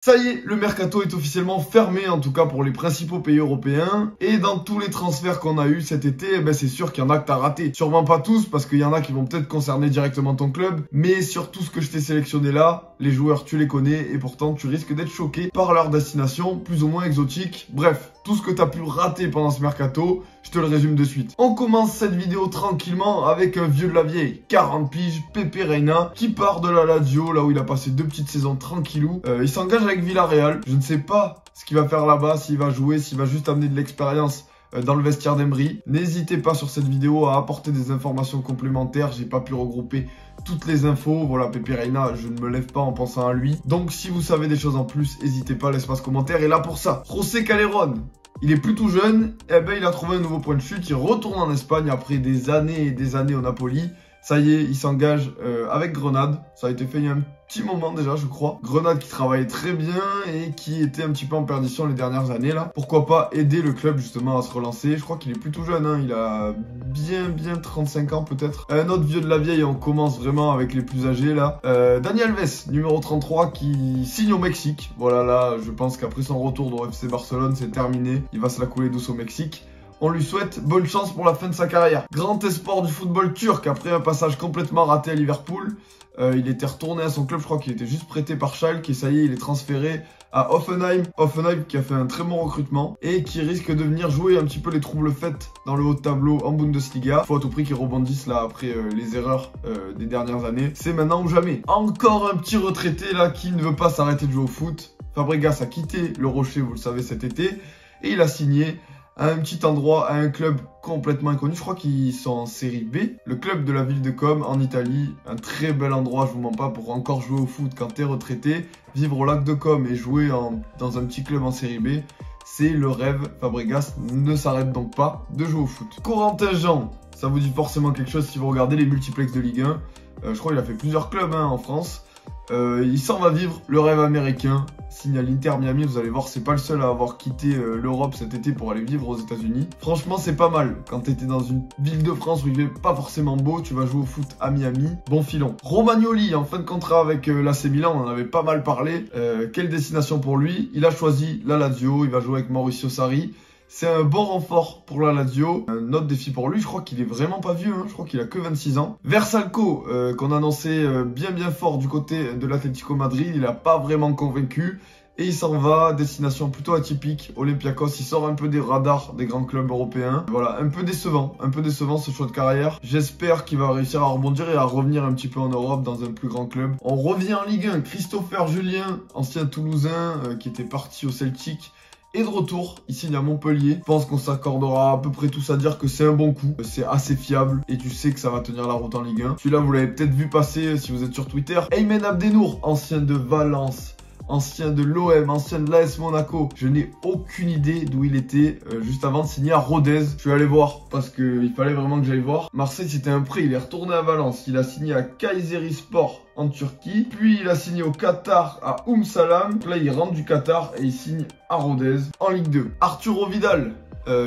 Ça y est, le mercato est officiellement fermé, en tout cas pour les principaux pays européens. Et dans tous les transferts qu'on a eu cet été, c'est sûr qu'il y en a que t'as raté. Sûrement pas tous, parce qu'il y en a qui vont peut-être concerner directement ton club. Mais sur tout ce que je t'ai sélectionné là, les joueurs tu les connais et pourtant tu risques d'être choqué par leur destination plus ou moins exotique. Bref, tout ce que t'as pu rater pendant ce mercato, je te le résume de suite. On commence cette vidéo tranquillement avec un vieux de la vieille, 40 piges, Pepe Reina, qui part de la Lazio, là où il a passé 2 petites saisons tranquillou. Il s'engage avec Villarreal. Je ne sais pas ce qu'il va faire là-bas, s'il va jouer, s'il va juste amener de l'expérience dans le vestiaire d'Emery. N'hésitez pas sur cette vidéo à apporter des informations complémentaires. J'ai pas pu regrouper toutes les infos. Voilà, Pepe Reina, je ne me lève pas en pensant à lui. Donc si vous savez des choses en plus, n'hésitez pas, l'espace commentaire est là pour ça. José Calderón, il est plutôt jeune, il a trouvé un nouveau point de chute. Il retourne en Espagne après des années et des années au Napoli. Ça y est, il s'engage avec Grenade. Ça a été fait il y a un petit moment déjà, je crois. Grenade qui travaillait très bien et qui était un petit peu en perdition les dernières années là. Pourquoi pas aider le club justement à se relancer. Je crois qu'il est plutôt jeune, hein. Il a bien 35 ans peut-être. Un autre vieux de la vieille, on commence vraiment avec les plus âgés là. Dani Alves, numéro 33, qui signe au Mexique. Voilà, là, je pense qu'après son retour au FC Barcelone, c'est terminé. Il va se la couler douce au Mexique. On lui souhaite bonne chance pour la fin de sa carrière. Grand espoir du football turc après un passage complètement raté à Liverpool. Il était retourné à son club, je crois qu'il était juste prêté par Schalke et ça y est, il est transféré à Hoffenheim. Hoffenheim qui a fait un très bon recrutement et qui risque de venir jouer un petit peu les troubles faites dans le haut de tableau en Bundesliga. Faut à tout prix qu'il rebondisse là après les erreurs des dernières années. C'est maintenant ou jamais. Encore un petit retraité là qui ne veut pas s'arrêter de jouer au foot. Fabregas a quitté le Rocher, vous le savez, cet été et il a signé à un petit endroit, à un club complètement inconnu. Je crois qu'ils sont en série B. Le club de la ville de Comme en Italie. Un très bel endroit, je vous mens pas, pour encore jouer au foot quand t'es retraité. Vivre au lac de Comme et jouer dans un petit club en série B, c'est le rêve. Fabregas ne s'arrête donc pas de jouer au foot. Corentin Jean, ça vous dit forcément quelque chose si vous regardez les multiplex de Ligue 1. Je crois qu'il a fait plusieurs clubs en France. Il s'en va vivre le rêve américain. Signe à l'Inter Miami, vous allez voir, c'est pas le seul à avoir quitté l'Europe cet été pour aller vivre aux États-Unis. Franchement, c'est pas mal. Quand t'étais dans une ville de France où il fait pas forcément beau, tu vas jouer au foot à Miami. Bon filon. Romagnoli, en fin de contrat avec l'AC Milan, on en avait pas mal parlé. Quelle destination pour lui? Il a choisi la Lazio, il va jouer avec Mauricio Sarri. C'est un bon renfort pour la Lazio. Un autre défi pour lui, je crois qu'il est vraiment pas vieux, je crois qu'il a que 26 ans. Versalco, qu'on annonçait bien fort du côté de l'Atlético Madrid, il a pas vraiment convaincu. Et il s'en va, destination plutôt atypique, Olympiakos, il sort un peu des radars des grands clubs européens. Voilà, un peu décevant ce choix de carrière. J'espère qu'il va réussir à rebondir et à revenir un petit peu en Europe dans un plus grand club. On revient en Ligue 1, Christopher Julien, ancien Toulousain qui était parti au Celtic. Et de retour, il signe à Montpellier. Je pense qu'on s'accordera à peu près tous à dire que c'est un bon coup. C'est assez fiable et tu sais que ça va tenir la route en Ligue 1. Celui-là, vous l'avez peut-être vu passer si vous êtes sur Twitter. Aymen Abdenour, ancien de Valence, ancien de l'OM, ancien de l'AS Monaco. Je n'ai aucune idée d'où il était juste avant de signer à Rodez. Je suis allé voir parce qu'il fallait vraiment que j'aille voir. Marseille, c'était un prêt. Il est retourné à Valence. Il a signé à Kayserispor en Turquie. Puis il a signé au Qatar à Salam. Là, il rentre du Qatar et il signe à Rodez en Ligue 2. Arturo Vidal.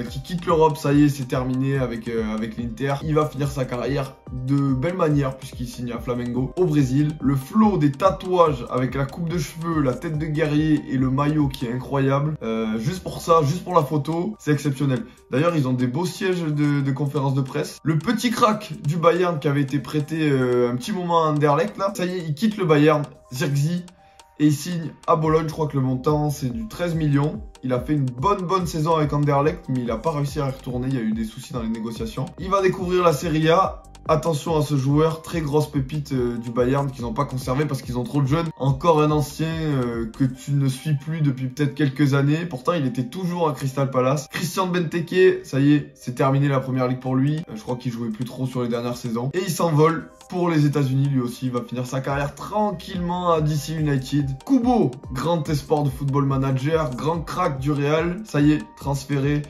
Qui quitte l'Europe, ça y est, c'est terminé avec l'Inter. Il va finir sa carrière de belle manière puisqu'il signe à Flamengo au Brésil. Le flow des tatouages avec la coupe de cheveux, la tête de guerrier et le maillot qui est incroyable. Juste pour ça, juste pour la photo, c'est exceptionnel. D'ailleurs, ils ont des beaux sièges de conférences de presse. Le petit crack du Bayern qui avait été prêté un petit moment à Anderlecht là, ça y est, il quitte le Bayern, Zirkzee. Et il signe à Bologne, je crois que le montant c'est du 13 millions. Il a fait une bonne saison avec Anderlecht, mais il n'a pas réussi à y retourner, il y a eu des soucis dans les négociations. Il va découvrir la Serie A. Attention à ce joueur, très grosse pépite du Bayern qu'ils n'ont pas conservé parce qu'ils ont trop de jeunes. Encore un ancien que tu ne suis plus depuis peut-être quelques années. Pourtant, il était toujours à Crystal Palace. Christian Benteke, ça y est, c'est terminé la première ligue pour lui. Je crois qu'il jouait plus trop sur les dernières saisons. Et il s'envole pour les États-Unis, lui aussi. Il va finir sa carrière tranquillement à DC United. Kubo, grand espoir de football manager, grand crack du Real. Ça y est, transféré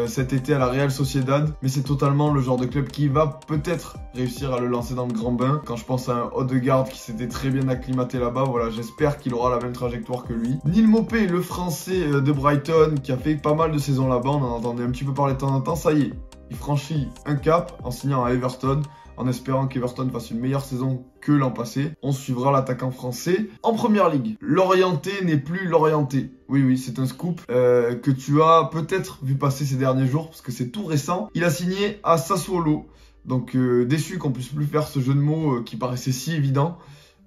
cet été à la Real Sociedad, mais c'est totalement le genre de club qui va peut-être réussir à le lancer dans le grand bain. Quand je pense à un Odegaard qui s'était très bien acclimaté là-bas, voilà, j'espère qu'il aura la même trajectoire que lui. Neil Maupay, le français de Brighton, qui a fait pas mal de saisons là-bas, on en entendait un petit peu parler de temps en temps, ça y est, il franchit un cap en signant à Everton. en espérant qu'Everton fasse une meilleure saison que l'an passé. On suivra l'attaquant français en première ligue. L'orienté n'est plus l'orienté. Oui, c'est un scoop que tu as peut-être vu passer ces derniers jours parce que c'est tout récent. Il a signé à Sassuolo. Donc déçu qu'on puisse plus faire ce jeu de mots qui paraissait si évident.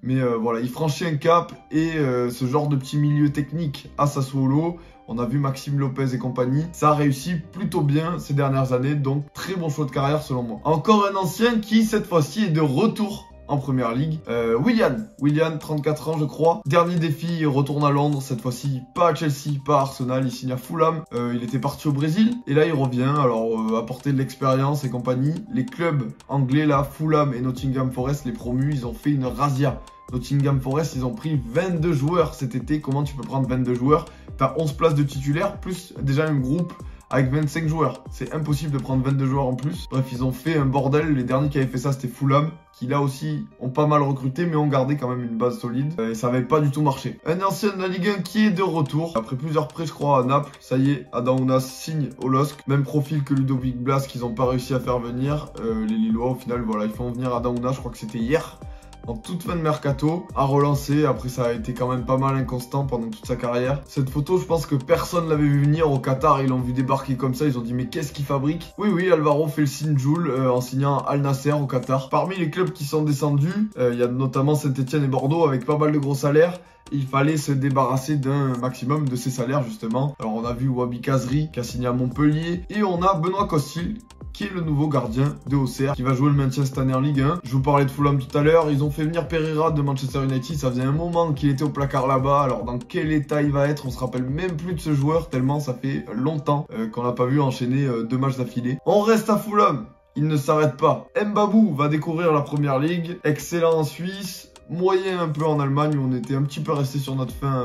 Mais voilà, il franchit un cap et ce genre de petit milieu technique à Sassuolo, on a vu Maxime Lopez et compagnie, ça a réussi plutôt bien ces dernières années, donc très bon choix de carrière selon moi. Encore un ancien qui cette fois-ci est de retour en première ligue, Willian, 34 ans je crois. Dernier défi, il retourne à Londres, cette fois-ci pas à Chelsea, pas à Arsenal, il signe à Fulham. Il était parti au Brésil et là il revient, alors apporter de l'expérience et compagnie. Les clubs anglais là, Fulham et Nottingham Forest, les promus, ils ont fait une razzia. Nottingham Forest, ils ont pris 22 joueurs cet été. Comment tu peux prendre 22 joueurs? T'as 11 places de titulaires, plus déjà un groupe avec 25 joueurs. C'est impossible de prendre 22 joueurs en plus. Bref, ils ont fait un bordel. Les derniers qui avaient fait ça, c'était Fulham, qui là aussi ont pas mal recruté, mais ont gardé quand même une base solide. Et ça avait pas du tout marché. Un ancien de la Ligue 1 qui est de retour. Après plusieurs prêts, je crois, à Naples. Ça y est, Adam Ounas signe au LOSC. Même profil que Ludovic Blas, qu'ils ont pas réussi à faire venir. Les Lillois, au final, voilà, ils font venir Adam Ounas. Je crois que c'était hier. En toute fin de mercato, à relancer. Après, ça a été quand même pas mal inconstant pendant toute sa carrière. Cette photo, je pense que personne l'avait vu venir au Qatar. Ils l'ont vu débarquer comme ça. Ils ont dit, mais qu'est-ce qu'il fabrique? Oui, Alvaro fait le signe Joule en signant Al Nasser au Qatar. Parmi les clubs qui sont descendus, il y a notamment Saint-Etienne et Bordeaux avec pas mal de gros salaires. Il fallait se débarrasser d'un maximum de ces salaires justement. Alors on a vu Wabi Kazri qui a signé à Montpellier. Et on a Benoît Costil qui est le nouveau gardien de Auxerre, qui va jouer le maintien cette année en Ligue 1. Je vous parlais de Fulham tout à l'heure, ils ont fait venir Pereira de Manchester United, ça faisait un moment qu'il était au placard là-bas, alors dans quel état il va être, on se rappelle même plus de ce joueur, tellement ça fait longtemps qu'on l'a pas vu enchaîner 2 matchs d'affilée. On reste à Fulham, il ne s'arrête pas. Mbabou va découvrir la première ligue, excellent en Suisse, moyen un peu en Allemagne où on était un petit peu resté sur notre fin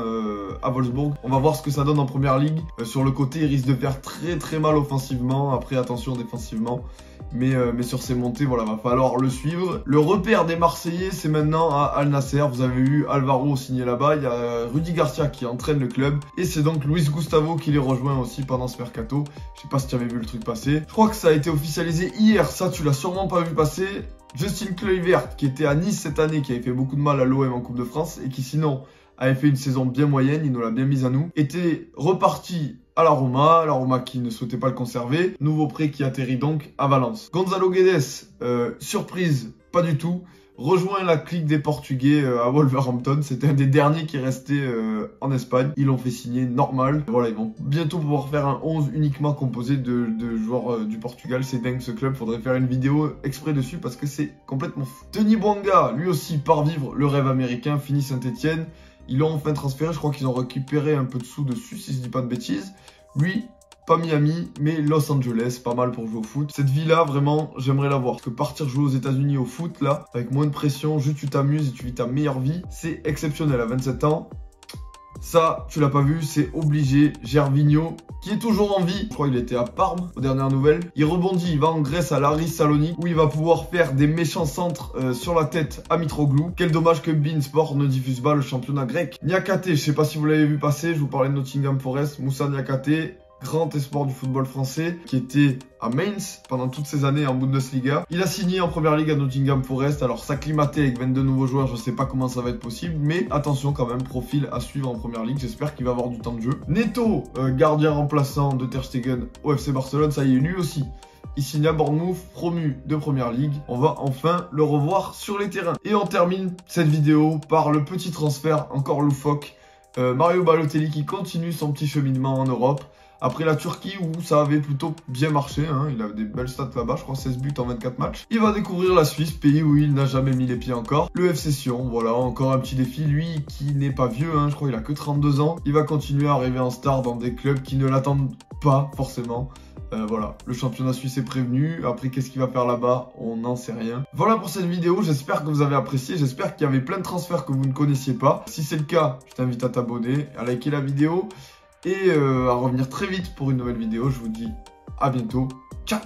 à Wolfsburg. On va voir ce que ça donne en première ligue. Sur le côté, il risque de faire très mal offensivement. Après, attention défensivement. Mais sur ses montées, voilà, va falloir le suivre. Le repère des Marseillais, c'est maintenant à Al Nasser. Vous avez eu Alvaro signé là-bas. Il y a Rudy Garcia qui entraîne le club. Et c'est donc Luis Gustavo qui les rejoint aussi pendant ce mercato. Je sais pas si tu avais vu le truc passer. Je crois que ça a été officialisé hier. Ça, tu l'as sûrement pas vu passer. Justin Kluivert, qui était à Nice cette année, qui avait fait beaucoup de mal à l'OM en Coupe de France et qui sinon avait fait une saison bien moyenne, il nous l'a bien mise à nous, était reparti à la Roma qui ne souhaitait pas le conserver, nouveau prêt qui atterrit donc à Valence. Gonzalo Guedes, surprise, pas du tout, rejoint la clique des Portugais à Wolverhampton. C'était un des derniers qui restait en Espagne. Ils l'ont fait signer normal. Voilà, ils vont bientôt pouvoir faire un 11 uniquement composé de joueurs du Portugal. C'est dingue ce club. Faudrait faire une vidéo exprès dessus parce que c'est complètement fou. Denis Bouanga, lui aussi part vivre le rêve américain. Fini Saint-Etienne. Ils l'ont enfin transféré. Je crois qu'ils ont récupéré un peu de sous dessus si je dis pas de bêtises. Lui, pas Miami, mais Los Angeles, pas mal pour jouer au foot. Cette vie-là, vraiment, j'aimerais la voir. Parce que partir jouer aux États-Unis au foot, là, avec moins de pression, juste tu t'amuses et tu vis ta meilleure vie, c'est exceptionnel à 27 ans. Ça, tu l'as pas vu, c'est obligé. Gervinho, qui est toujours en vie. Je crois qu'il était à Parme, aux dernières nouvelles. Il rebondit, il va en Grèce à l'Aris Salonique, où il va pouvoir faire des méchants centres sur la tête à Mitroglou. Quel dommage que beIN Sport ne diffuse pas le championnat grec. Niakate, je sais pas si vous l'avez vu passer, je vous parlais de Nottingham Forest. Moussa Niakate, grand espoir du football français, qui était à Mainz pendant toutes ces années en Bundesliga. Il a signé en première ligue à Nottingham Forest, alors s'acclimater avec 22 nouveaux joueurs, je sais pas comment ça va être possible, mais attention quand même, profil à suivre en première ligue, j'espère qu'il va avoir du temps de jeu. Neto, gardien remplaçant de Ter Stegen au FC Barcelone, ça y est, lui aussi. Il signe à Bournemouth, promu de première ligue. On va enfin le revoir sur les terrains. Et on termine cette vidéo par le petit transfert encore loufoque. Mario Balotelli qui continue son petit cheminement en Europe. Après la Turquie où ça avait plutôt bien marché, hein, il avait des belles stats là-bas, je crois 16 buts en 24 matchs. Il va découvrir la Suisse, pays où il n'a jamais mis les pieds encore. Le FC Sion, voilà, encore un petit défi. Lui qui n'est pas vieux, hein, je crois qu'il a que 32 ans. Il va continuer à arriver en star dans des clubs qui ne l'attendent pas forcément. Voilà, le championnat suisse est prévenu. Après, qu'est-ce qu'il va faire là-bas? On n'en sait rien. Voilà pour cette vidéo. J'espère que vous avez apprécié. J'espère qu'il y avait plein de transferts que vous ne connaissiez pas. Si c'est le cas, je t'invite à t'abonner, à liker la vidéo et à revenir très vite pour une nouvelle vidéo. Je vous dis à bientôt. Ciao!